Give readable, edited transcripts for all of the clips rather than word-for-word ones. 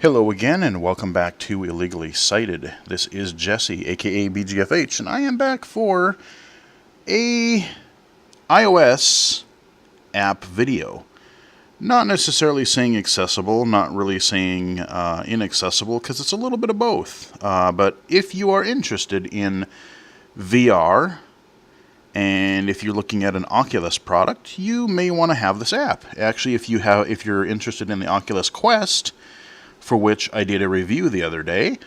Hello again, and welcome back to Illegally Cited. This is Jesse, aka BGFH, and I am back for a iOS app video. Not necessarily saying accessible, not really saying inaccessible, because it's a little bit of both. But if you are interested in VR, and if you're looking at an Oculus product, you may want to have this app. Actually, if you're interested in the Oculus Quest, for which I did a review the other day,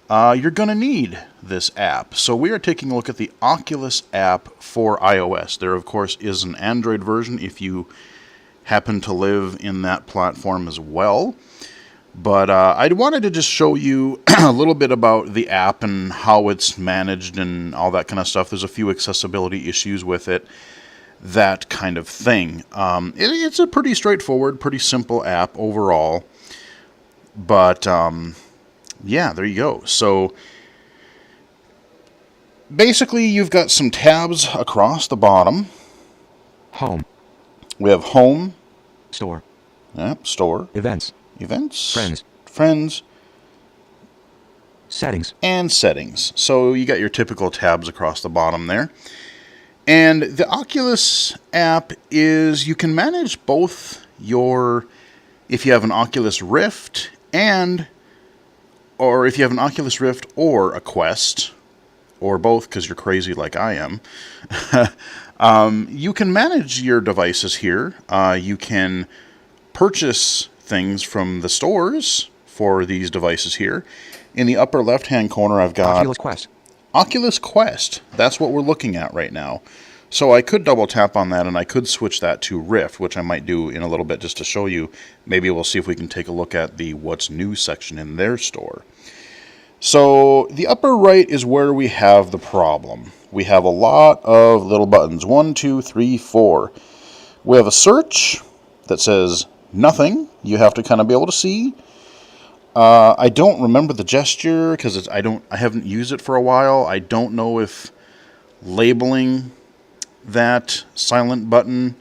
you're going to need this app. So we are taking a look at the Oculus app for iOS. There, of course, is an Android version if you happen to live in that platform as well. But I wanted to just show you a little bit about the app and how it's managed and all that kind of stuff. There's a few accessibility issues with it, that kind of thing. It's a pretty straightforward, pretty simple app overall. But, yeah, there you go. So, basically, you've got some tabs across the bottom. Home. We have Home. Store. Yep, Store. Events. Events. Friends. Settings. And Settings. So, you got your typical tabs across the bottom there. And the Oculus app is, you can manage both your, if you have an Oculus Rift or if you have an Oculus Rift or a Quest, or both because you're crazy like I am, you can manage your devices here. You can purchase things from the stores for these devices here. In the upper left-hand corner, I've got Oculus Quest. Oculus Quest. That's what we're looking at right now. So I could double tap on that and I could switch that to Rift, which I might do in a little bit just to show you. Maybe we'll see if we can take a look at the What's New section in their store. So the upper right is where we have the problem. We have a lot of little buttons. 1, 2, 3, 4. We have a search that says nothing. You have to kind of be able to see. I don't remember the gesture because I haven't used it for a while. I don't know if labeling that silent button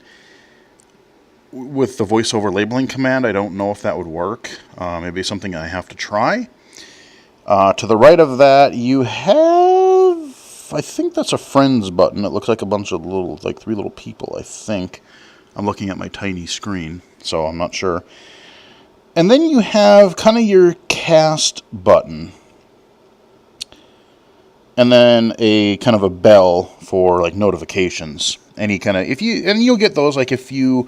with the VoiceOver labeling command, I don't know if that would work. Maybe something I have to try. To the right of that, you have, I think that's a friends button. It looks like a bunch of little, like 3 little people, I think. I'm looking at my tiny screen, so I'm not sure. And then you have kind of your cast button. And then a kind of a bell for like notifications. Any kind of, you'll get those like if you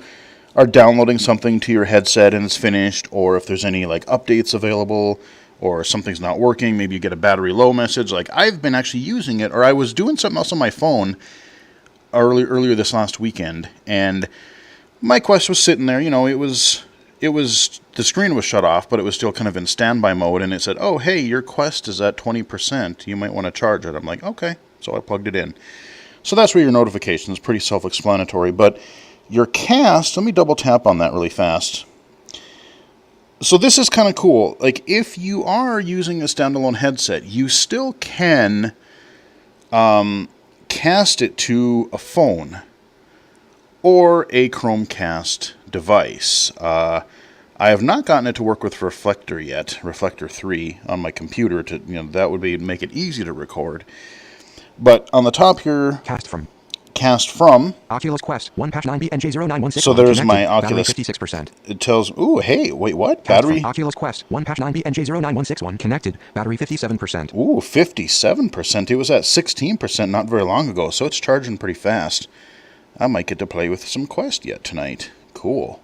are downloading something to your headset and it's finished, or if there's any like updates available, or something's not working, maybe you get a battery low message. Like I've been actually using it, or I was doing something else on my phone earlier this last weekend, and my Quest was sitting there. You know, it was the screen was shut off, but it was still kind of in standby mode, and it said, "Oh, hey, your Quest is at 20%. You might want to charge it." I'm like, "Okay." So I plugged it in. So that's where your notifications, pretty self-explanatory. But your cast, let me double tap on that really fast. So this is kind of cool. Like if you are using a standalone headset, you still can cast it to a phone or a Chromecast device. I have not gotten it to work with Reflector yet, Reflector 3 on my computer. That would make it easy to record. But on the top here, cast from Oculus Quest 1 patch 9 BNJ0916. So there's my Oculus. Battery 56%. It tells, ooh, hey, wait, what? Cast Battery? Oculus Quest 1 patch 9 BNJ0916 connected. Battery 57%. Ooh, 57%. It was at 16% not very long ago, so it's charging pretty fast. I might get to play with some Quest yet tonight. Cool.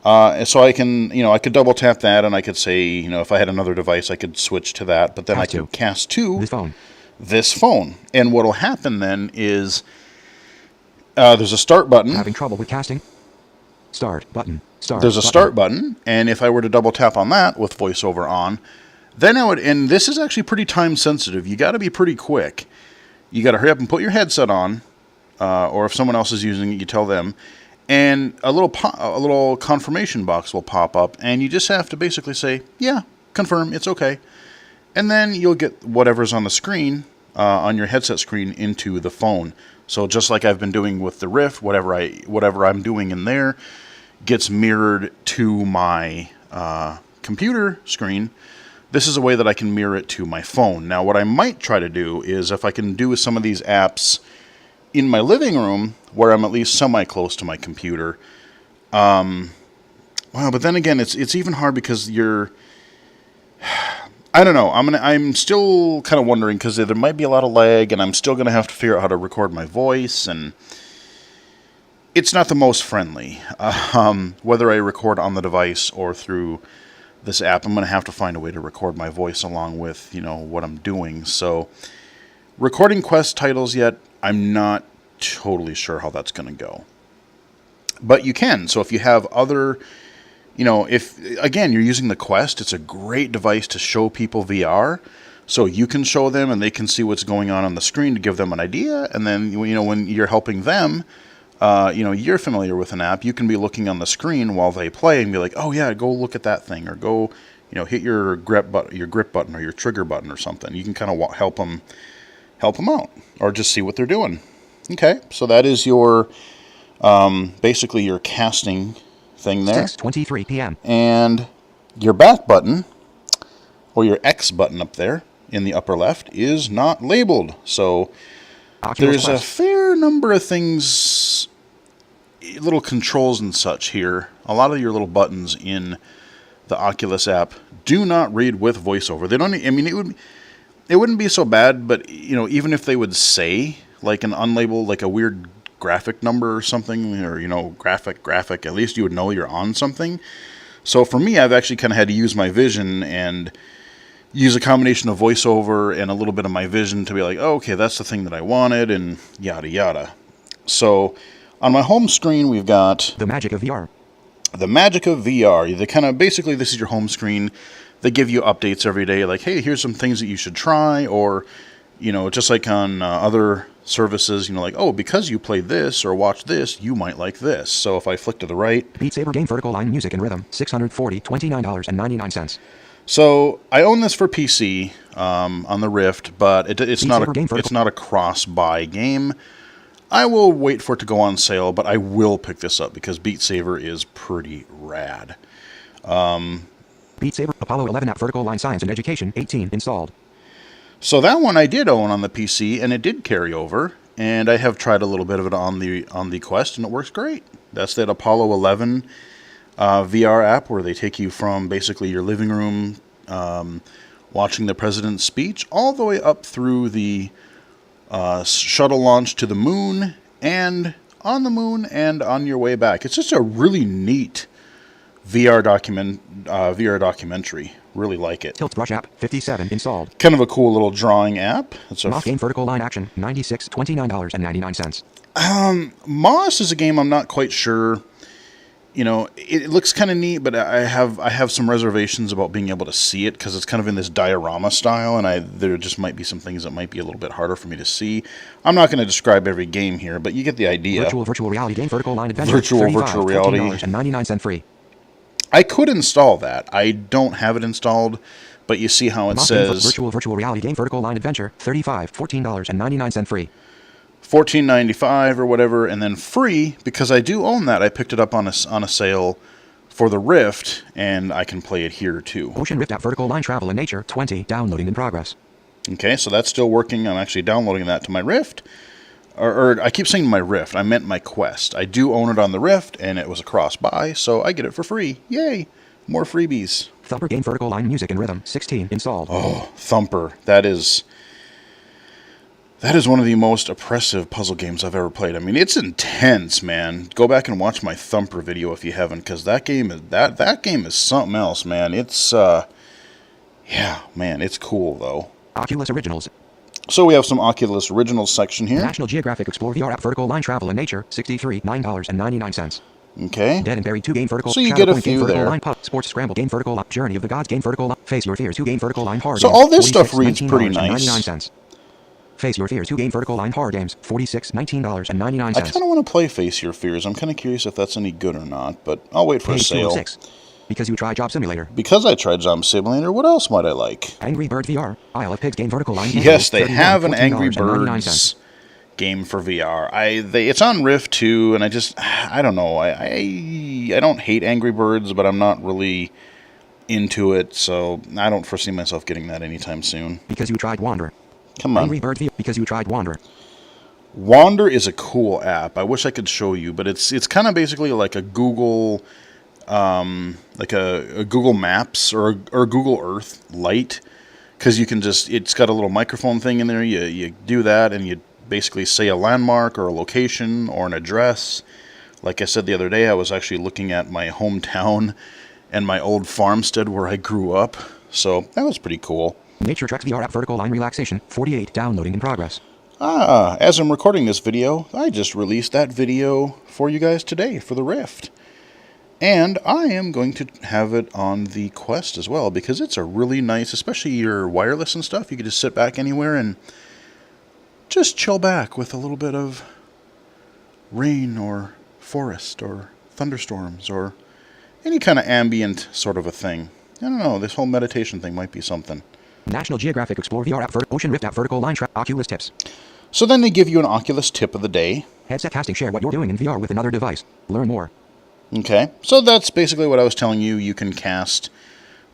So I can, I could double tap that, and I could say, if I had another device, I could switch to that, but then I could cast to this phone. And what'll happen then is there's a start button. Having trouble with casting? Start button. There's a start button, and if I were to double tap on that with VoiceOver on, then I would, and this is actually pretty time sensitive. You got to be pretty quick. You got to hurry up and put your headset on, or if someone else is using it, you tell them. And a little confirmation box will pop up, and you just have to basically say, yeah, confirm, it's okay. And then you'll get whatever's on the screen, on your headset screen, into the phone. So just like I've been doing with the Rift, whatever I'm doing in there gets mirrored to my computer screen, this is a way that I can mirror it to my phone. Now, what I might try to do is if I can do some of these apps in my living room where I'm at least semi-close to my computer. Well, but then again, it's even hard because I don't know. I'm still kind of wondering because there might be a lot of lag, and I'm still going to have to figure out how to record my voice, and it's not the most friendly. Whether I record on the device or through this app, I'm going to have to find a way to record my voice along with, what I'm doing. So, recording Quest titles yet, I'm not totally sure how that's going to go. But you can. So if you have other, if, again, you're using the Quest, it's a great device to show people VR. So you can show them and they can see what's going on the screen to give them an idea. And then, when you're helping them, you're familiar with an app, you can be looking on the screen while they play and be like, oh yeah, go look at that thing, or go, hit your grip button or your trigger button or something. You can kind of help them out, or just see what they're doing. Okay, so that is your, basically your casting thing there. 6:23 p.m. And your back button, or your X button up there in the upper left, is not labeled. So Oculus there's Quest. a fair number of things, little controls and such here. A lot of your little buttons in the Oculus app do not read with VoiceOver. They don't. I mean, it wouldn't be so bad, but even if they would say like an unlabeled, like a weird graphic number or something, or graphic, at least you would know you're on something. So for me, I've actually kind of had to use my vision and use a combination of VoiceOver and a little bit of my vision to be like, oh, okay, that's the thing that I wanted, and yada yada. So on my home screen, we've got The magic of VR. The magic of VR. The kind of basically, this is your home screen. They give you updates every day, like, hey, here's some things that you should try, or just like on other services, like, oh, because you played this or watched this, you might like this. So if I flick to the right, Beat Saber game vertical line music and rhythm, $629.99. So I own this for PC on the Rift, but it's not a cross-buy game. I will wait for it to go on sale, but I will pick this up because Beat Saber is pretty rad. Beat Saber Apollo 11 app vertical line science and education 18 installed. So that one I did own on the PC, and it did carry over, and I have tried a little bit of it on the Quest, and it works great. That's that Apollo 11 VR app where they take you from basically your living room, watching the president's speech, all the way up through the shuttle launch to the moon, and on the moon, and on your way back. It's just a really neat VR documentary. Really like it. Tilt Brush app 57 installed. Kind of a cool little drawing app. It's Moth game vertical line action $96.29.99. Moss is a game I'm not quite sure. It looks kind of neat, but I have some reservations about being able to see it because it's kind of in this diorama style, and there just might be some things that might be a little bit harder for me to see. I'm not going to describe every game here, but you get the idea. Virtual reality game vertical line adventure. Virtual reality. $14.99 free. I could install that. I don't have it installed, but you see how it says Virtual reality game vertical line adventure $14.99 free. $14.95 or whatever, and then free because I do own that. I picked it up on a sale for the Rift, and I can play it here too. Ocean Rift app vertical line travel and nature 20 downloading in progress. Okay, so that's still working. I'm actually downloading that to my Rift. Or I keep saying my Rift. I meant my Quest. I do own it on the Rift, and it was a cross-buy, so I get it for free. Yay! More freebies. Thumper game vertical line music and rhythm 16 installed. Oh, Thumper. That is one of the most oppressive puzzle games I've ever played. I mean, it's intense, man. Go back and watch my Thumper video if you haven't, because that game is something else, man. It's yeah, man, it's cool though. Oculus Originals. So we have some Oculus Originals section here. National Geographic Explore VR app vertical line travel and nature $63.99. Okay. Dead and Buried 2 game vertical. So you Shadow get a Point few game vertical there. Line pub, Sports Scramble game vertical up. Journey of the Gods game vertical up. Face Your Fears 2 game vertical line horror. So games, all this stuff reads pretty nice. $49.99. Face Your Fears 2 game vertical line horror games $19.99. I kind of want to play Face Your Fears. I'm kind of curious if that's any good or not, but I'll wait for a sale. 206. Because you tried Job Simulator. Because I tried Job Simulator, what else might I like? Angry Bird VR. Isle of Pigs game vertical line. Yes, they have an Angry Birds game for VR. It's on Rift too, and I don't know. I don't hate Angry Birds, but I'm not really into it, so I don't foresee myself getting that anytime soon. Because you tried Wander. Come on. Angry Bird V. Because you tried Wander. Wander is a cool app. I wish I could show you, but it's kind of basically like a Google, like a Google Maps or Google Earth Lite, because you can just, it's got a little microphone thing in there. You do that, and you basically say a landmark or a location or an address. Like I said the other day, I was actually looking at my hometown and my old farmstead where I grew up, so that was pretty cool. Nature Treks VR app vertical line relaxation. 48 downloading in progress. As I'm recording this video, I just released that video for you guys today for the Rift. And I am going to have it on the Quest as well, because it's a really nice, especially your wireless and stuff, you can just sit back anywhere and just chill back with a little bit of rain or forest or thunderstorms or any kind of ambient sort of a thing. I don't know, this whole meditation thing might be something. National Geographic Explore VR app Ocean Rift app vertical line track Oculus tips. So then they give you an Oculus tip of the day. Headset casting, share what you're doing in VR with another device. Learn more. Okay, so that's basically what I was telling you. You can cast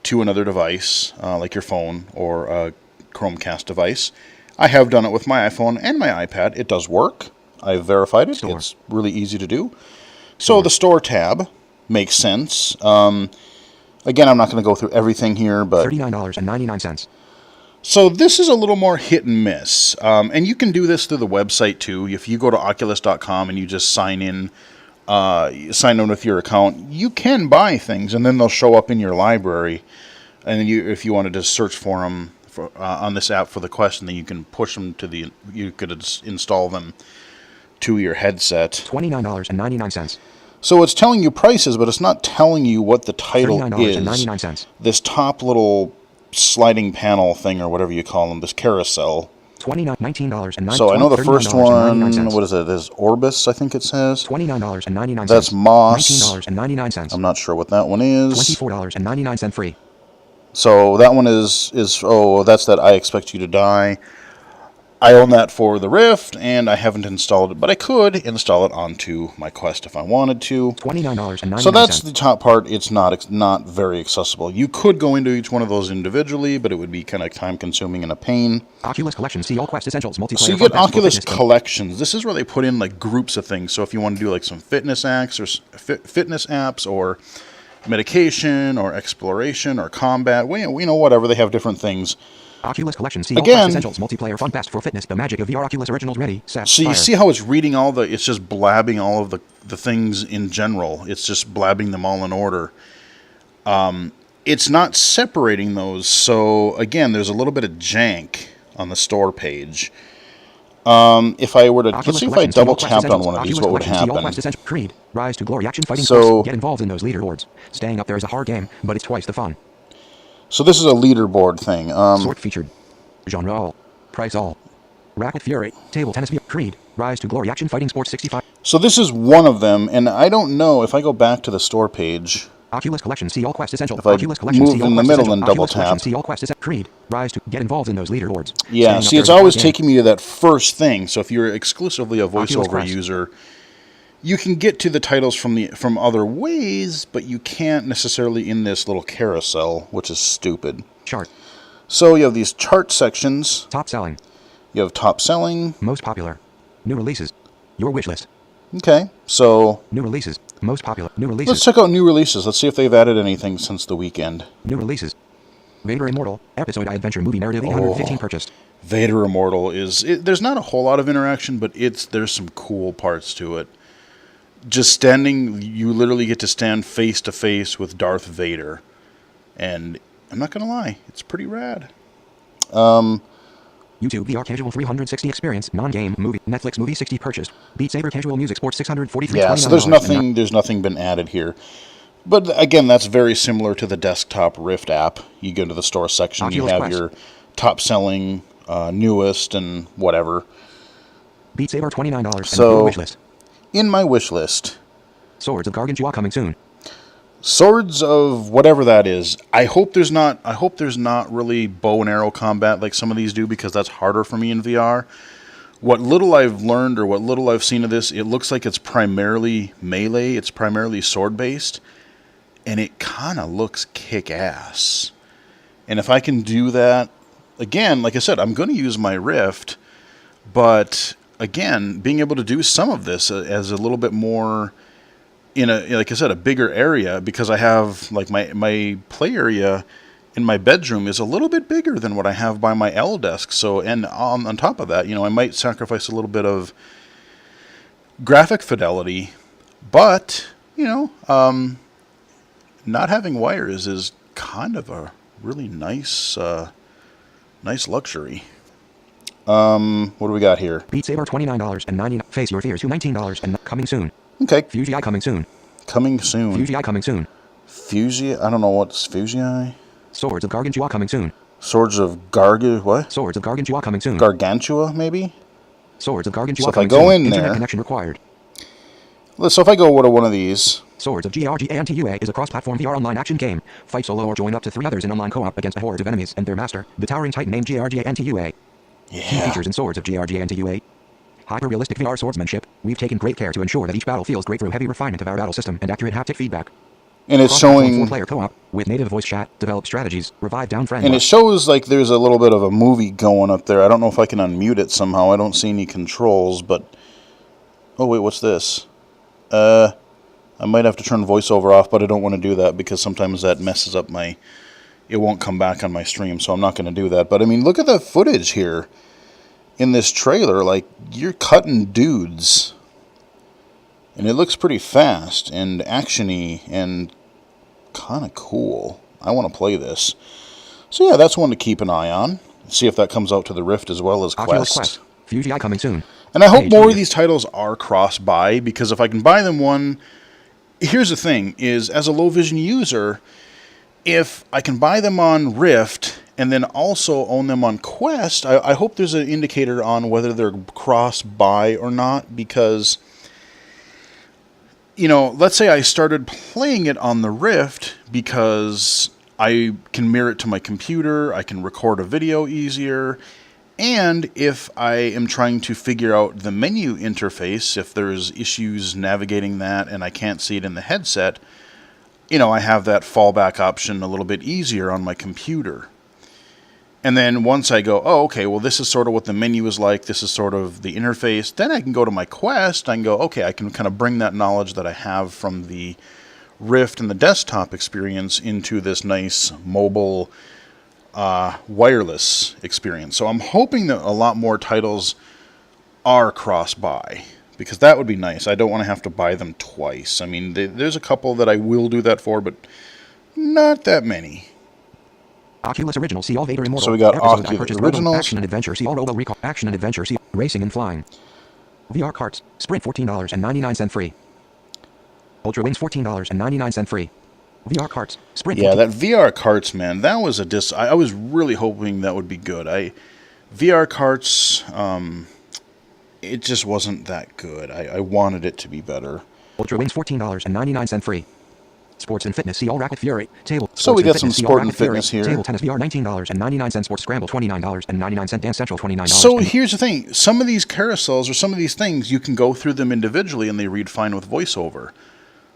to another device, like your phone or a Chromecast device. I have done it with my iPhone and my iPad. It does work. I've verified it. Store. It's really easy to do. So the Store tab makes sense. Again, I'm not going to go through everything here, but $39.99. so this is a little more hit and miss. And you can do this through the website too. If you go to oculus.com and you just sign in with your account, you can buy things and then they'll show up in your library. And then if you wanted to search for them on this app for the Quest, and then you can push them to you could install them to your headset. $29.99. So it's telling you prices, but it's not telling you what the title is. $39.99. This top little sliding panel thing, or whatever you call them, this carousel. $19.99. So I know the first one, what is it? This Orbis, I think it says. $29.99. That's Moss. $19.99. I'm not sure what that one is. $24.99 free. So that one is that's that I Expect You to Die. I own that for the Rift, and I haven't installed it, but I could install it onto my Quest if I wanted to. $29.99. So that's the top part. It's not very accessible. You could go into each one of those individually, but it would be kind of time-consuming and a pain. Oculus Collection. See all Quest Essentials. Multiplayer. So you get Oculus Collections. This is where they put in like groups of things. So if you want to do like some fitness apps or medication or exploration or combat, whatever, they have different things. Oculus Collection. See all Quest Essentials. Multiplayer fun fast for fitness. The magic of VR. Oculus Originals ready. Set. So you fire. see how it's reading it's just blabbing all of the things in general. It's just blabbing them all in order. It's not separating those. So again, there's a little bit of jank on the store page. If I were to, let's see if I double tapped on one of these, what would happen? Creed. Rise to glory. Action fighting. So get involved in those leaderboards. Staying up there is a hard game, but it's twice the fun. So this is a leaderboard thing. Sort featured. Genre all. Price all. Racket Fury. Table tennis. Creed. Rise to glory. Action fighting sports 65. So this is one of them, and I don't know if I go back to the store page. Oculus Collection. See all Quest Essentials. If I Oculus Collection. move in the middle and double tap. See all Quest Essentials. Creed. Rise to get involved in those leaderboards. Yeah. See, it's always taking me to that first thing. So if you're exclusively a VoiceOver user, you can get to the titles from other ways, but you can't necessarily in this little carousel, which is stupid. Chart. So you have these chart sections. Top selling. You have top selling. Most popular. New releases. Your wish list. Okay, so new releases. Most popular. New releases. Let's check out new releases. Let's see if they've added anything since the weekend. New releases. Vader Immortal. Episode I Adventure Movie Narrative 815 purchased. Vader Immortal there's not a whole lot of interaction, but there's some cool parts to it. Just standing, you literally get to stand face to face with Darth Vader. And I'm not going to lie, it's pretty rad. YouTube VR Casual 360 experience, non-game movie, Netflix movie 60 purchased. Beat Saber Casual Music Sports 643. Yeah, so there's nothing been added here. But again, that's very similar to the desktop Rift app. You go to the store section, Oculus you have Quest. your top selling, newest, and whatever. Beat Saber $29 so, and your wish list. In my wish list, Swords of Gargantua coming soon. Swords of whatever that is. I hope there's not really bow and arrow combat like some of these do, because that's harder for me in VR. What little I've learned or what little I've seen of this, it looks like it's primarily melee. It's primarily sword based. and it kind of looks kick-ass. And if I can do that, again, like I said, I'm going to use my Rift, but again, being able to do some of this as a little bit more in a, like I said, a bigger area, because I have like my play area in my bedroom is a little bit bigger than what I have by my L desk. So, and on top of that, you know, I might sacrifice a little bit of graphic fidelity, but you know, not having wires is kind of a really nice, nice luxury. What do we got here? Beat Saber $29.99. Face Your Fears $19 and coming soon. Okay. Fusii coming soon. Coming soon. Fusii coming soon. Fusii? I don't know what's Fusii. Swords of Gargantua coming soon. Swords of what? Swords of Gargantua coming soon. Gargantua, maybe? Swords of Gargantua so coming soon. So if I go soon. in there... Internet connection required. So if I go to one of these... Swords of Gargantua is a cross-platform VR online action game. Fight solo or join up to 3 others in online co-op against a horde of enemies and their master, the towering titan named Gargantua. Yeah. Key features in Swords of Gargantua. Hyper-realistic VR swordsmanship. We've taken great care to ensure that each battle feels great through heavy refinement of our battle system and accurate haptic feedback. And it's showing 4-player co-op with native voice chat, develop strategies, revive down friends. And it shows like there's a little bit of a movie going up there. I don't know if I can unmute it somehow. I don't see any controls, but oh wait, what's this? I might have to turn VoiceOver off, but I don't want to do that because sometimes that messes up my... It won't come back on my stream, so I'm not going to do that. But I mean, look at the footage here in this trailer. Like, you're cutting dudes. And it looks pretty fast and action-y and kind of cool. I want to play this. So yeah, that's one to keep an eye on. See if that comes out to the Rift as well as Oculus Quest. Fusii coming soon. And I hope more of these titles are cross-buy, because if I can buy them one... Here's the thing, is as a low-vision user, if I can buy them on Rift and then also own them on Quest, I hope there's an indicator on whether they're cross-buy or not, because, you know, let's say I started playing it on the Rift because I can mirror it to my computer, I can record a video easier, and if I am trying to figure out the menu interface, if there's issues navigating that and I can't see it in the headset, you know, I have that fallback option a little bit easier on my computer. And then once I go, oh, okay, well, this is sort of what the menu is like, this is sort of the interface, then I can go to my Quest, I can go, okay, I can kind of bring that knowledge that I have from the Rift and the desktop experience into this nice mobile wireless experience. So I'm hoping that a lot more titles are cross-buy, because that would be nice. I don't want to have to buy them twice. I mean, there's a couple that I will do that for, but not that many. Oculus Original, see all Vader Immortal. So we got Episode Oculus Originals. Action and Adventure, see all Robo Recall. Action and Adventure, see Racing and Flying. VR Carts, Sprint $14.99 free. Ultra Wings $14.99 free. VR Carts, Sprint. Yeah, that VR Carts, man, that was I was really hoping that would be good. VR Carts, it just wasn't that good. I wanted it to be better. Ultra Wings $14.99 free. Sports and Fitness, see all Racket Fury. Table. So we got some Fitness, sport and fitness here. Table Tennis VR $19.99. Sports Scramble $29.99. Dance Central $29. So here's the thing. Some of these carousels or some of these things, you can go through them individually and they read fine with VoiceOver.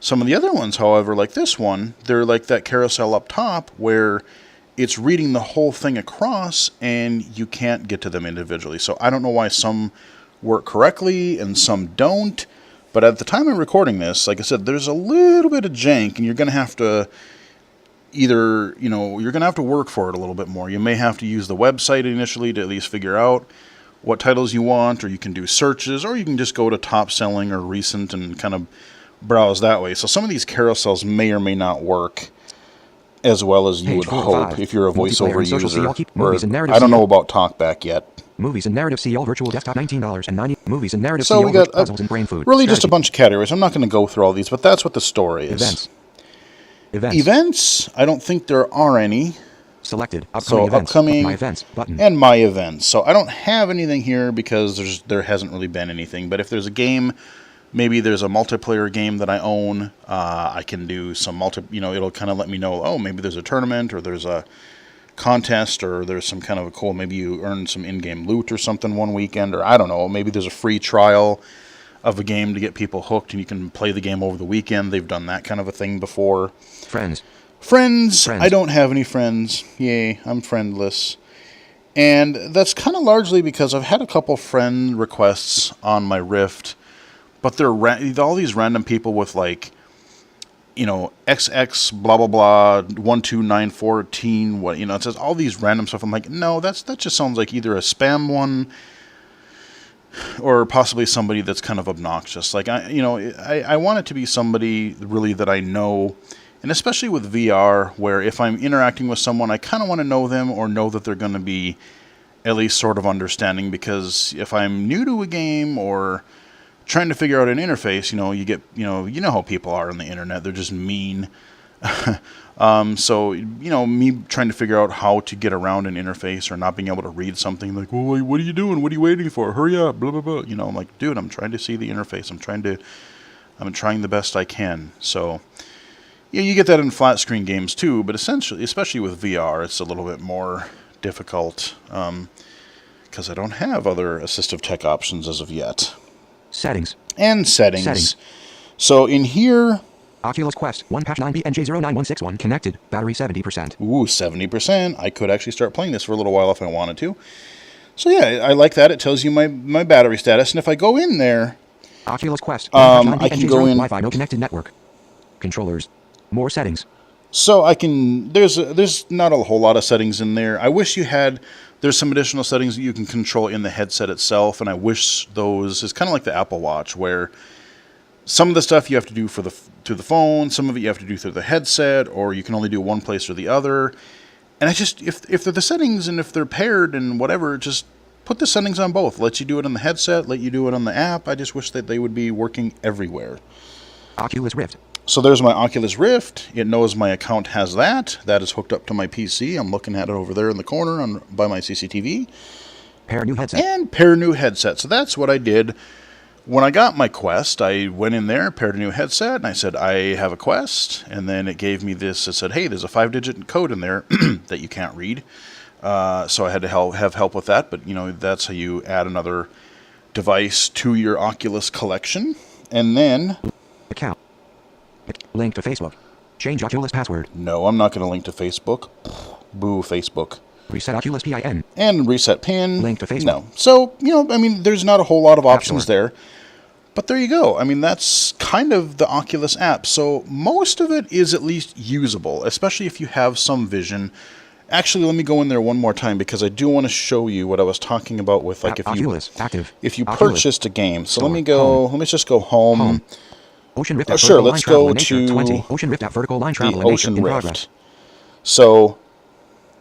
Some of the other ones, however, like this one, they're like that carousel up top where it's reading the whole thing across and you can't get to them individually. So I don't know why some work correctly and some don't. But at the time of recording this, like I said, there's a little bit of jank, and you're going to have to either, you know, you're going to have to work for it a little bit more. You may have to use the website initially to at least figure out what titles you want, or you can do searches, or you can just go to top selling or recent and kind of browse that way. So some of these carousels may or may not work as well as you would hope if you're a VoiceOver user. I don't know about TalkBack yet. Movies and narrative, see all virtual desktop $19.90. Movies and narrative, so see we all got puzzles and brain food. Really just a bunch of categories. I'm not going to go through all these, but that's what the story is. Events. I don't think there are any. Selected. Upcoming events. Upcoming My events button. And my events. So I don't have anything here because there hasn't really been anything. But if there's a game, maybe there's a multiplayer game that I own, I can do some it'll kind of let me know, oh, maybe there's a tournament or there's a contest or there's some kind of a cool, maybe you earn some in-game loot or something one weekend, or I don't know, maybe there's a free trial of a game to get people hooked, and you can play the game over the weekend. They've done that kind of a thing before. Friends. I don't have any friends. Yay, I'm friendless. And that's kind of largely because I've had a couple friend requests on my Rift, but they're all these random people with like, you know, XX blah blah blah 12914 what, you know, it says all these random stuff. I'm like, no, that just sounds like either a spam one or possibly somebody that's kind of obnoxious. Like, I want it to be somebody really that I know, and especially with VR, where if I'm interacting with someone, I kind of want to know them or know that they're going to be at least sort of understanding, because if I'm new to a game or trying to figure out an interface, you know how people are on the internet. They're just mean. So, me trying to figure out how to get around an interface or not being able to read something like, well, what are you doing? What are you waiting for? Hurry up, blah, blah, blah. I'm like, dude, I'm trying to see the interface. I'm trying the best I can. So, yeah, you get that in flat screen games too, but essentially, especially with VR, it's a little bit more difficult because I don't have other assistive tech options as of yet. Settings. So in here, Oculus Quest 1 patch 9BNJ09161 connected, battery 70%. Ooh, 70%. I could actually start playing this for a little while if I wanted to. So yeah, I like that. It tells you my battery status, and if I go in there, Oculus Quest 1 patch 9BNJ0 I can go in. Wi-Fi no connected network. Controllers. More settings. So I can. There's not a whole lot of settings in there. I wish you had. There's some additional settings that you can control in the headset itself, and I wish those is kind of like the Apple Watch, where some of the stuff you have to do through the phone, some of it you have to do through the headset, or you can only do one place or the other. And I just, if they're the settings and if they're paired and whatever, just put the settings on both. Let you do it on the headset, let you do it on the app. I just wish that they would be working everywhere. Oculus Rift. So there's my Oculus Rift. It knows my account has that. That is hooked up to my PC. I'm looking at it over there in the corner by my CCTV. Pair new headset. And pair new headset. So that's what I did. When I got my Quest, I went in there, paired a new headset, and I said, I have a Quest. And then it gave me this. It said, hey, there's a 5-digit code in there that you can't read. So I had to have help with that. But, that's how you add another device to your Oculus collection. And then... Account. Link to Facebook. Change Oculus password. No, I'm not going to link to Facebook. Boo, Facebook. Reset Oculus PIN. And reset PIN. Link to Facebook. No. So, there's not a whole lot of options there. But there you go. That's kind of the Oculus app. So most of it is at least usable, especially if you have some vision. Actually, let me go in there one more time because I do want to show you what I was talking about with like if you purchased a game. So let me just go home. Ocean Rift sure, let's go to 20. Ocean Rift vertical line travel the Ocean in Rift. Progress. So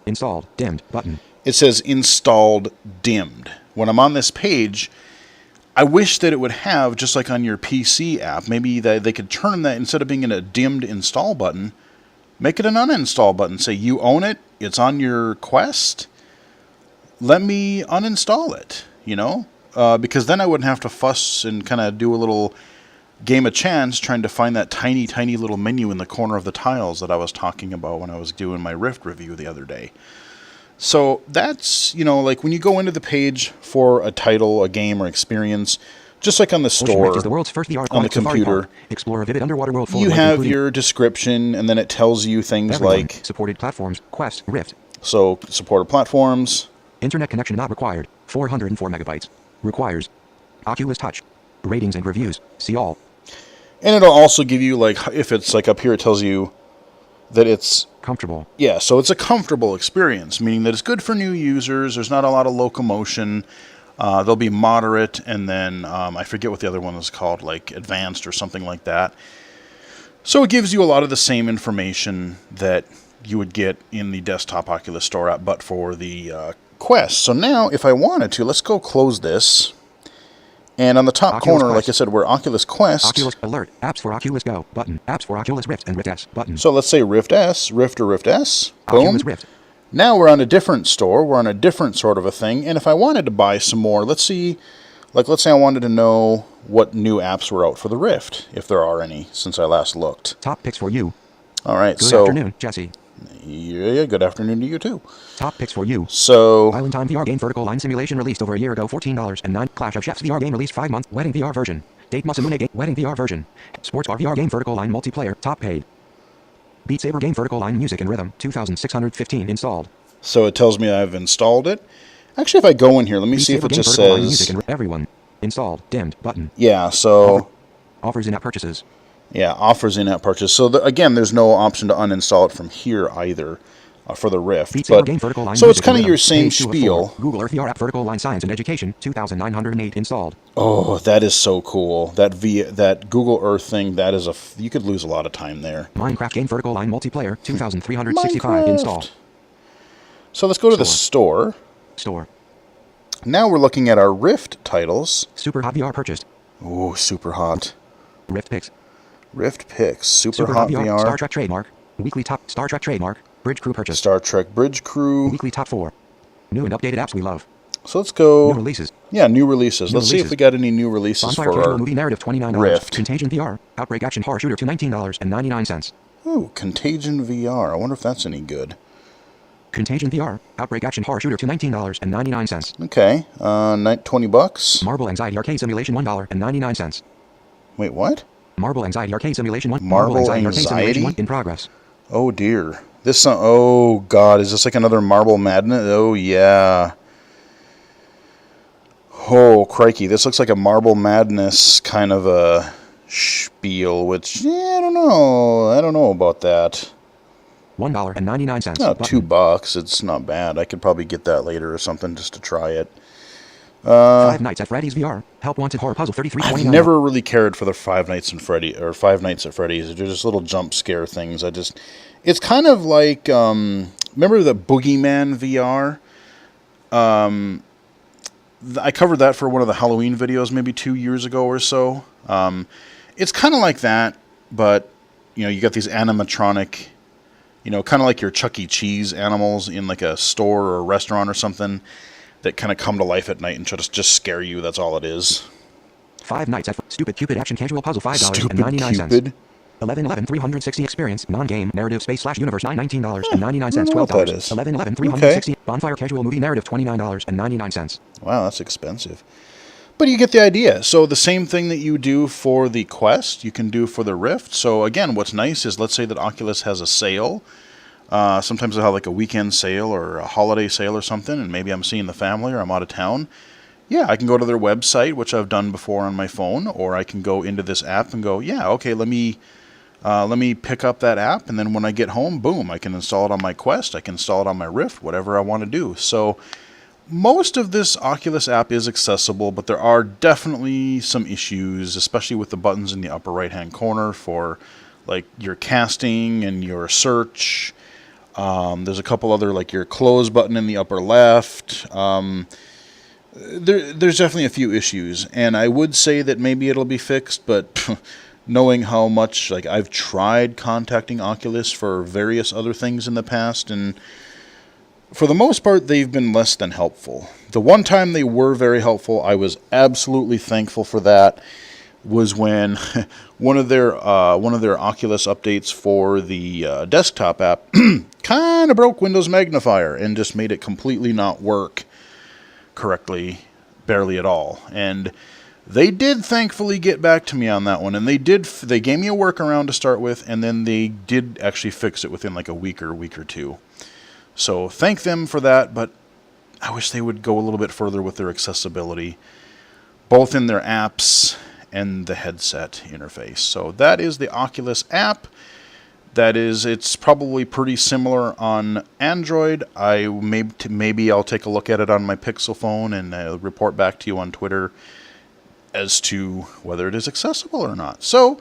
installed, dimmed button. It says installed, dimmed. When I'm on this page, I wish that it would have, just like on your PC app, maybe that they could turn that, instead of being in a dimmed install button, make it an uninstall button. Say you own it, it's on your Quest, let me uninstall it, because then I wouldn't have to fuss and kind of do a little game of chance trying to find that tiny, tiny little menu in the corner of the tiles that I was talking about when I was doing my Rift review the other day. So that's, like when you go into the page for a title, a game, or experience, just like on the store, is the world's first VR on the computer, explore a vivid underwater world full you of have your description, and then it tells you things like... Supported platforms, Quest, Rift. So, supported platforms. Internet connection not required, 404 megabytes. Requires. Oculus Touch. Ratings and reviews, see all. And it'll also give you, like, if it's like up here, it tells you that it's... comfortable. Yeah, so it's a comfortable experience, meaning that it's good for new users. There's not a lot of locomotion. They'll be moderate, and then I forget what the other one is called, like advanced or something like that. So it gives you a lot of the same information that you would get in the desktop Oculus Store app, but for the Quest. So now, if I wanted to, let's go close this. And on the top Oculus corner, Quest. like I said, we're Oculus Quest. Oculus Alert. Apps for Oculus Go. Button. Apps for Oculus Rift and Rift S. Button. So let's say Rift S. Rift or Rift S. Boom. Oculus Rift. Now we're on a different store. We're on a different sort of a thing. And if I wanted to buy some more, let's say I wanted to know what new apps were out for the Rift, if there are any, since I last looked. Top picks for you. All right, Good afternoon, Jesse. Yeah, good afternoon to you too. Top picks for you. So, Island Time VR game vertical line simulation released over a year ago, $14.09. Clash of Chefs VR game released 5-month wedding VR version. Date Masamune game. Wedding VR version. Sports bar VR game vertical line multiplayer. Top paid. Beat Saber game vertical line music and rhythm. 2615 installed. So it tells me I've installed it. Actually, if I go in here, let me Beat see if Saber it game just vertical line says... music and everyone. Installed. Dimmed. Button. Yeah, so... Offers in-app purchases. Yeah, offers in-app purchase. So, again, there's no option to uninstall it from here either for the Rift. Beat Saber But, game vertical line so it's music kind and of your rhythm. same Page 2 of spiel. 4. Google Earth VR app vertical line science and education. 2908 installed. Oh, that is so cool. That Google Earth thing, that is you could lose a lot of time there. Minecraft game vertical line multiplayer. 2365 Minecraft. installed. So let's go to the store. Store. Now we're looking at our Rift titles. Super Hot VR purchased. Oh, super hot. Rift picks. Rift picks. Super hot VR. Star Trek trademark. Weekly top. Star Trek trademark. Bridge crew purchase. Star Trek Bridge Crew. Weekly top 4. New and updated apps we love. So let's go. New releases. Yeah, new releases. New Let's see if we got any new releases Bonfire for casual our movie narrative $29. Rift. Contagion VR. Outbreak action horror shooter to $19.99. Ooh, Contagion VR. I wonder if that's any good. Contagion VR. Outbreak action horror shooter to $19.99. Okay, $20. Marble Anxiety Arcade Simulation $1.99. Wait, what? Marble Anxiety Arcade Simulation 1. Marble Arcade Anxiety? Simulation 1 in progress. Oh dear. This oh god, is this like another Marble Madness? Oh yeah. Oh crikey, this looks like a Marble Madness kind of a spiel, which I don't know about that. $1.99. No, Button. $2. It's not bad. I could probably get that later or something just to try it. Five Nights at Freddy's VR. Help Wanted Horror Puzzle $33.29. I've never really cared for the Five Nights at Freddy's. They're just little jump scare things. It's kind of like, remember the Boogeyman VR? I covered that for one of the Halloween videos maybe 2 years ago or so. It's kind of like that, but, you got these animatronic, kind of like your Chuck E. Cheese animals in like a store or a restaurant or something that kind of come to life at night and try to just scare you. That's all it is. Five Nights at Stupid Cupid Action Casual Puzzle Stupid $5.99. Cupid. 11 360 experience non-game narrative space / universe $19.99 what that $12. is. 11 360 bonfire casual movie narrative $29.99. Wow, that's expensive. But you get the idea. So the same thing that you do for the Quest, you can do for the Rift. So again, what's nice is, let's say that Oculus has a sale. Sometimes they'll have like a weekend sale or a holiday sale or something, and maybe I'm seeing the family or I'm out of town. Yeah, I can go to their website, which I've done before on my phone, or I can go into this app and go, yeah, okay, let me pick up that app, and then when I get home, boom, I can install it on my Quest, I can install it on my Rift, whatever I want to do. So most of this Oculus app is accessible, but there are definitely some issues, especially with the buttons in the upper right-hand corner for like your casting and your search. There's a couple other, like your close button in the upper left. There's definitely a few issues, and I would say that maybe it'll be fixed, but knowing how much, like, I've tried contacting Oculus for various other things in the past, and for the most part, they've been less than helpful. The one time they were very helpful, I was absolutely thankful for that, was when one of their Oculus updates for the desktop app kind of broke Windows Magnifier and just made it completely not work correctly, barely at all. And they did thankfully get back to me on that one, and they gave me a workaround to start with, and then they did actually fix it within like a week or two. So thank them for that, but I wish they would go a little bit further with their accessibility, both in their apps and the headset interface. So that is the Oculus app. It's probably pretty similar on Android. Maybe I'll take a look at it on my Pixel phone and report back to you on Twitter as to whether it is accessible or not. So,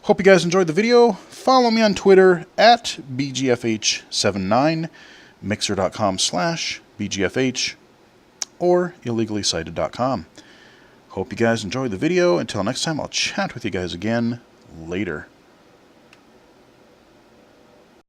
hope you guys enjoyed the video. Follow me on Twitter at BGFH79, mixer.com/BGFH, or illegally-cited.com. Hope you guys enjoyed the video. Until next time, I'll chat with you guys again later.